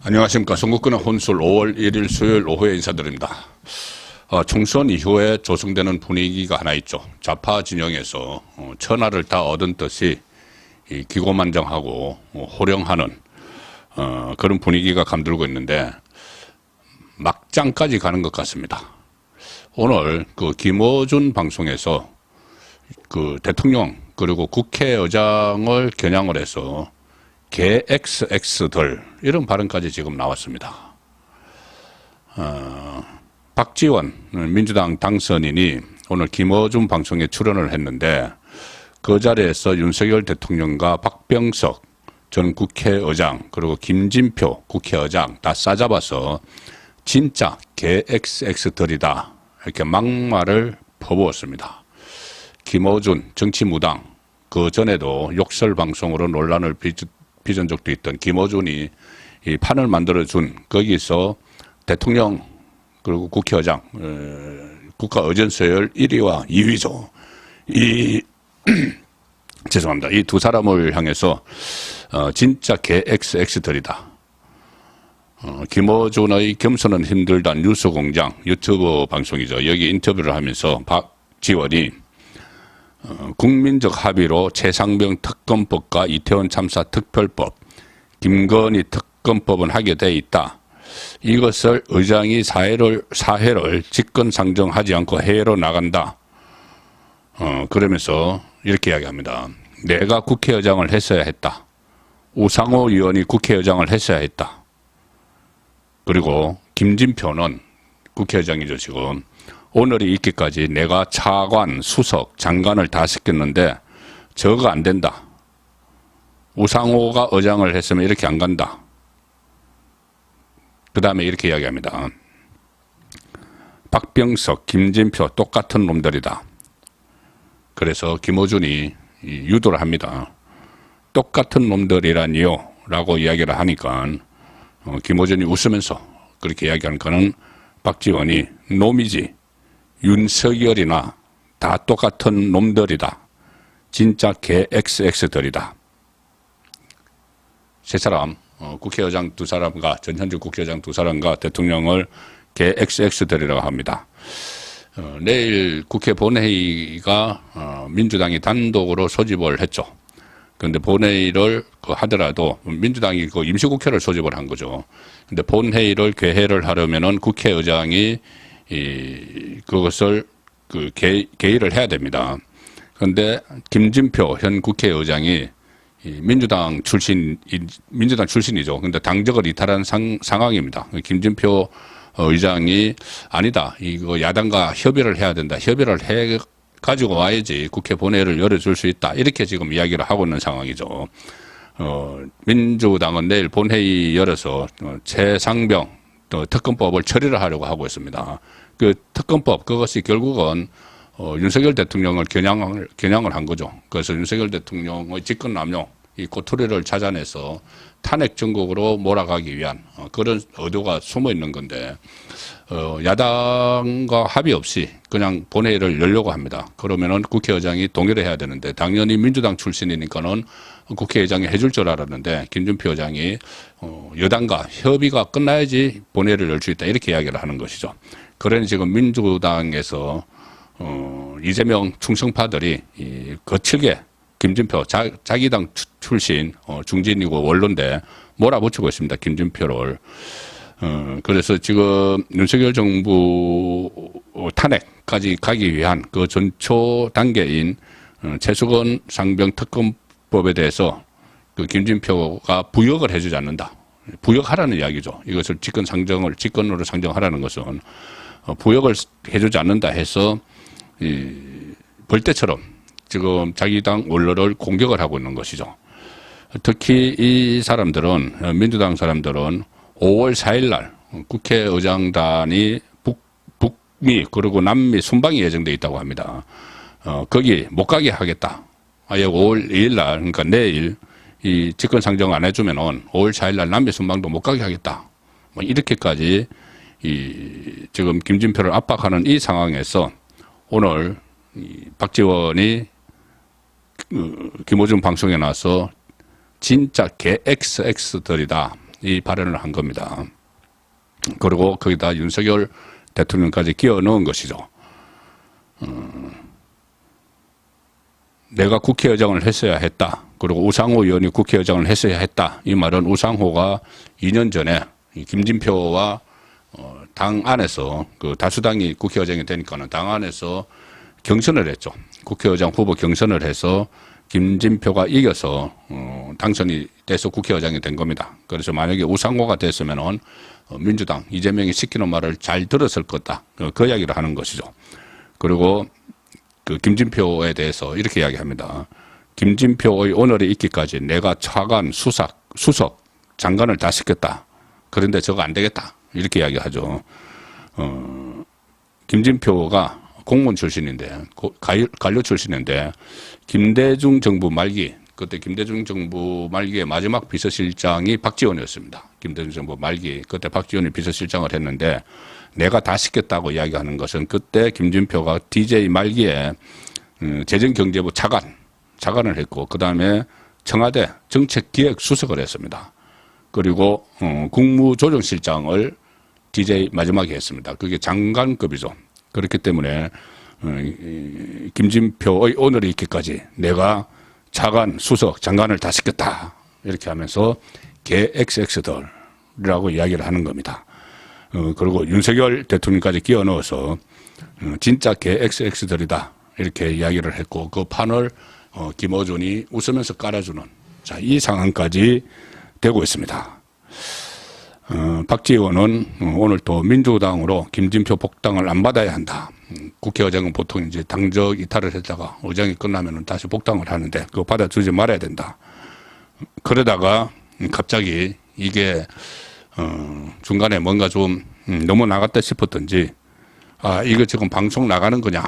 안녕하십니까. son국군의 혼술 5월 1일 수요일 오후에 인사드립니다. 총선 이후에 조성되는 분위기가 하나 있죠. 좌파 진영에서 천하를 다 얻은 듯이 기고만장하고 호령하는 그런 분위기가 감돌고 있는데 막장까지 가는 것 같습니다. 오늘 그 김어준 방송에서 그 대통령 그리고 국회의장을 겨냥을 해서 개 XX들 이런 발언까지 지금 나왔습니다. 박지원 민주당 당선인이 오늘 김어준 방송에 출연을 했는데 그 자리에서 윤석열 대통령과 박병석 전 국회의장 그리고 김진표 국회의장 다 싸잡아서 진짜 개 XX들이다 이렇게 막말을 퍼부었습니다. 김어준 정치무당 그 전에도 욕설 방송으로 논란을 빚은 적도 있던 김어준이 이 판을 만들어준 거기서 대통령 그리고 국회의장 국가의전서열 1위와 2위죠. 죄송합니다. 이 두 사람을 향해서 진짜 개 XX들이다. 김어준의 겸손은 힘들다 뉴스공장 유튜브 방송이죠. 여기 인터뷰를 하면서 박지원이 국민적 합의로 최상병 특검법과 이태원 참사 특별법, 김건희 특검법은 하게 돼 있다. 이것을 의장이 사회를 직권상정하지 않고 해외로 나간다. 그러면서 이렇게 이야기합니다. 내가 국회의장을 했어야 했다. 우상호 의원이 국회의장을 했어야 했다. 그리고 김진표는 국회의장이죠 지금. 오늘이 있기까지 내가 차관, 수석, 장관을 다 시켰는데 저거 안 된다. 우상호가 의장을 했으면 이렇게 안 간다. 그 다음에 이렇게 이야기합니다. 박병석, 김진표 똑같은 놈들이다. 그래서 김어준이 유도를 합니다. 똑같은 놈들이라니요 라고 이야기를 하니까 김어준이 웃으면서 그렇게 이야기하는 거는 박지원이 놈이지 윤석열이나 다 똑같은 놈들이다. 진짜 개 XX들이다. 세 사람 국회의장 두 사람과 전현직 국회의장 두 사람과 대통령을 개 XX들이라고 합니다. 내일 국회 본회의가 민주당이 단독으로 소집을 했죠. 그런데 본회의를 하더라도 민주당이 그 임시국회를 소집을 한 거죠. 근데 본회의를 개회를 하려면은 국회의장이 그것을 개의를 해야 됩니다. 그런데 김진표 현 국회의장이 민주당 출신이죠. 근데 당적을 이탈한 상황입니다. 김진표 의장이 아니다. 이거 야당과 협의를 해야 된다. 협의를 해 가지고 와야지 국회 본회의를 열어줄 수 있다. 이렇게 지금 이야기를 하고 있는 상황이죠. 민주당은 내일 본회의 열어서 최상병 특검법을 처리를 하려고 하고 있습니다. 그 특검법 그것이 결국은 윤석열 대통령을 겨냥을 한 거죠. 그래서 윤석열 대통령의 집권남용 이 꼬투리를 찾아내서 탄핵 전국으로 몰아가기 위한 그런 의도가 숨어 있는 건데 야당과 합의 없이 그냥 본회의를 열려고 합니다. 그러면은 국회의장이 동의를 해야 되는데 당연히 민주당 출신이니까는 국회의장이 해줄 줄 알았는데 김준표 의장이 여당과 협의가 끝나야지 본회의를 열 수 있다 이렇게 이야기를 하는 것이죠. 그러니 지금 민주당에서 이재명 충성파들이 거칠게 김진표 자기 당 출신 중진이고 원로인데 몰아붙이고 있습니다. 김진표를. 그래서 지금 윤석열 정부 탄핵까지 가기 위한 그 전초 단계인 최수건 상병 특검법에 대해서 그 김진표가 부역을 해주지 않는다. 부역하라는 이야기죠. 이것을 직권으로 상정하라는 것은 부역을 해주지 않는다 해서 벌떼처럼 지금 자기 당 원로를 공격을 하고 있는 것이죠. 특히 이 사람들은 민주당 사람들은 5월 4일 날 국회의장단이 북미 그리고 남미 순방이 예정돼 있다고 합니다. 거기 못 가게 하겠다. 아예 5월 2일 날 그러니까 내일 이 직권 상정 안 해주면은 5월 4일 날 남미 순방도 못 가게 하겠다. 뭐 이렇게까지 지금 김진표를 압박하는 이 상황에서 오늘 박지원이 김어준 방송에 나와서 진짜 개 XX들이다. 이 발언을 한 겁니다. 그리고 거기다 윤석열 대통령까지 끼워 넣은 것이죠. 내가 국회의장을 했어야 했다. 그리고 우상호 의원이 국회의장을 했어야 했다. 이 말은 우상호가 2년 전에 김진표와 당 안에서 그 다수당이 국회의장이 되니까는 당 안에서 경선을 했죠. 국회의장 후보 경선을 해서 김진표가 이겨서 당선이 돼서 국회의장이 된 겁니다. 그래서 만약에 우상호가 됐으면은 민주당 이재명이 시키는 말을 잘 들었을 거다. 그 이야기를 하는 것이죠. 그리고 그 김진표에 대해서 이렇게 이야기합니다. 김진표의 오늘에 있기까지 내가 차관, 수석, 장관을 다 시켰다. 그런데 저거 안 되겠다. 이렇게 이야기하죠. 김진표가 공무원 출신인데, 관료 출신인데, 김대중 정부 말기, 그때 김대중 정부 말기에 마지막 비서실장이 박지원이었습니다. 김대중 정부 말기, 그때 박지원이 비서실장을 했는데, 내가 다 시켰다고 이야기하는 것은 그때 김진표가 DJ 말기에 재정경제부 차관을 했고, 그 다음에 청와대 정책기획수석을 했습니다. 그리고 국무조정실장을 DJ 마지막에 했습니다. 그게 장관급이죠. 그렇기 때문에 김진표의 오늘에 있기까지 내가 차관, 수석, 장관을 다 시켰다. 이렇게 하면서 개 XX들이라고 이야기를 하는 겁니다. 그리고 윤석열 대통령까지 끼워 넣어서 진짜 개 XX들이다. 이렇게 이야기를 했고 그 판을 김어준이 웃으면서 깔아주는 자, 이 상황까지 되고 있습니다. 박지원은 오늘 또 민주당으로 김진표 복당을 안 받아야 한다. 국회의장은 보통 이제 당적 이탈을 했다가 의장이 끝나면 다시 복당을 하는데 그거 받아주지 말아야 된다. 그러다가 갑자기 이게 중간에 뭔가 좀 너무 나갔다 싶었던지 이거 지금 방송 나가는 거냐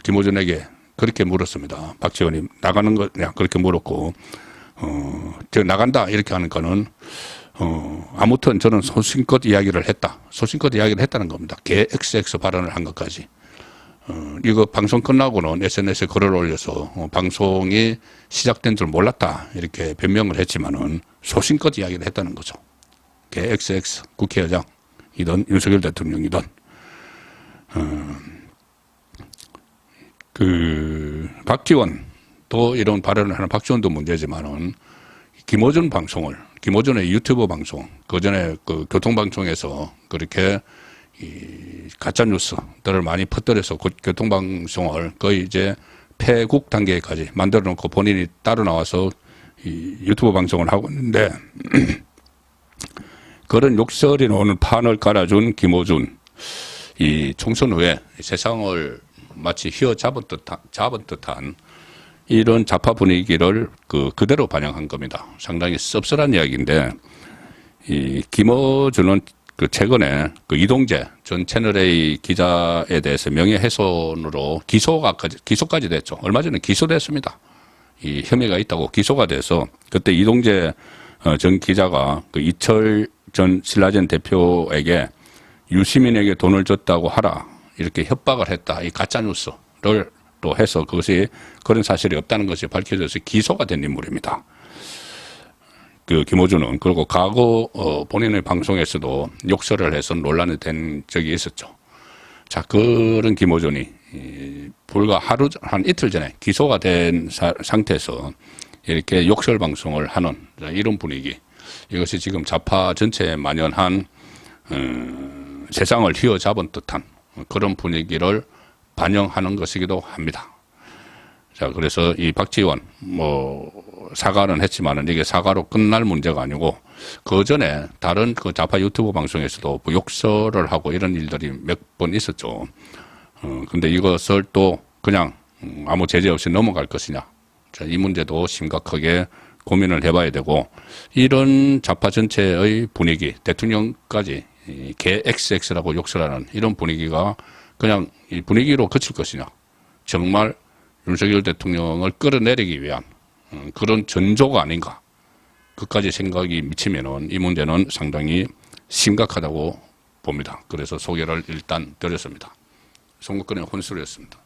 김호준에게 그렇게 물었습니다. 박지원이 나가는 거냐 그렇게 물었고 저 나간다 이렇게 하는 거는 아무튼 저는 소신껏 이야기를 했다. 소신껏 이야기를 했다는 겁니다. 개 XX 발언을 한 것까지. 이거 방송 끝나고는 SNS에 글을 올려서 방송이 시작된 줄 몰랐다. 이렇게 변명을 했지만은 소신껏 이야기를 했다는 거죠. 개 XX 국회의장이든 윤석열 대통령이든. 박지원도 이런 발언을 하는 박지원도 문제지만은 김호준의 유튜브 방송, 그 전에 그 교통방송에서 그렇게 이 가짜뉴스들을 많이 퍼뜨려서 교통방송을 거의 이제 폐국 단계까지 만들어 놓고 본인이 따로 나와서 이 유튜브 방송을 하고 있는데 그런 욕설이 나오는 판을 깔아준 김호준, 이 총선 후에 세상을 마치 휘어잡은 듯한 이런 좌파 분위기를 그대로 반영한 겁니다. 상당히 씁쓸한 이야기인데, 이 김어준은 최근에 이동재 전 채널A 기자에 대해서 명예훼손으로 기소까지 됐죠. 얼마 전에 기소됐습니다. 이 혐의가 있다고 기소가 돼서 그때 이동재 전 기자가 이철 전 신라젠 대표에게 유시민에게 돈을 줬다고 하라 이렇게 협박을 했다. 이 가짜뉴스를 또 해서 그것이 그런 사실이 없다는 것이 밝혀져서 기소가 된 인물입니다. 김호준은 그리고 과거 본인의 방송에서도 욕설을 해서 논란이 된 적이 있었죠. 자, 그런 김호준이 불과 한 이틀 전에 기소가 된 상태에서 이렇게 욕설 방송을 하는 이런 분위기, 이것이 지금 좌파 전체에 만연한 세상을 휘어잡은 듯한 그런 분위기를 반영하는 것이기도 합니다. 자, 그래서 이 박지원, 사과는 했지만은 이게 사과로 끝날 문제가 아니고, 그 전에 다른 좌파 유튜브 방송에서도 욕설을 하고 이런 일들이 몇 번 있었죠. 근데 이것을 또 그냥 아무 제재 없이 넘어갈 것이냐. 자, 이 문제도 심각하게 고민을 해봐야 되고, 이런 좌파 전체의 분위기, 대통령까지 개 XX라고 욕설하는 이런 분위기가 그냥 이 분위기로 그칠 것이냐. 정말 윤석열 대통령을 끌어내리기 위한 그런 전조가 아닌가. 그까지 생각이 미치면은 이 문제는 상당히 심각하다고 봅니다. 그래서 소개를 일단 드렸습니다. 송국근의 혼술이었습니다.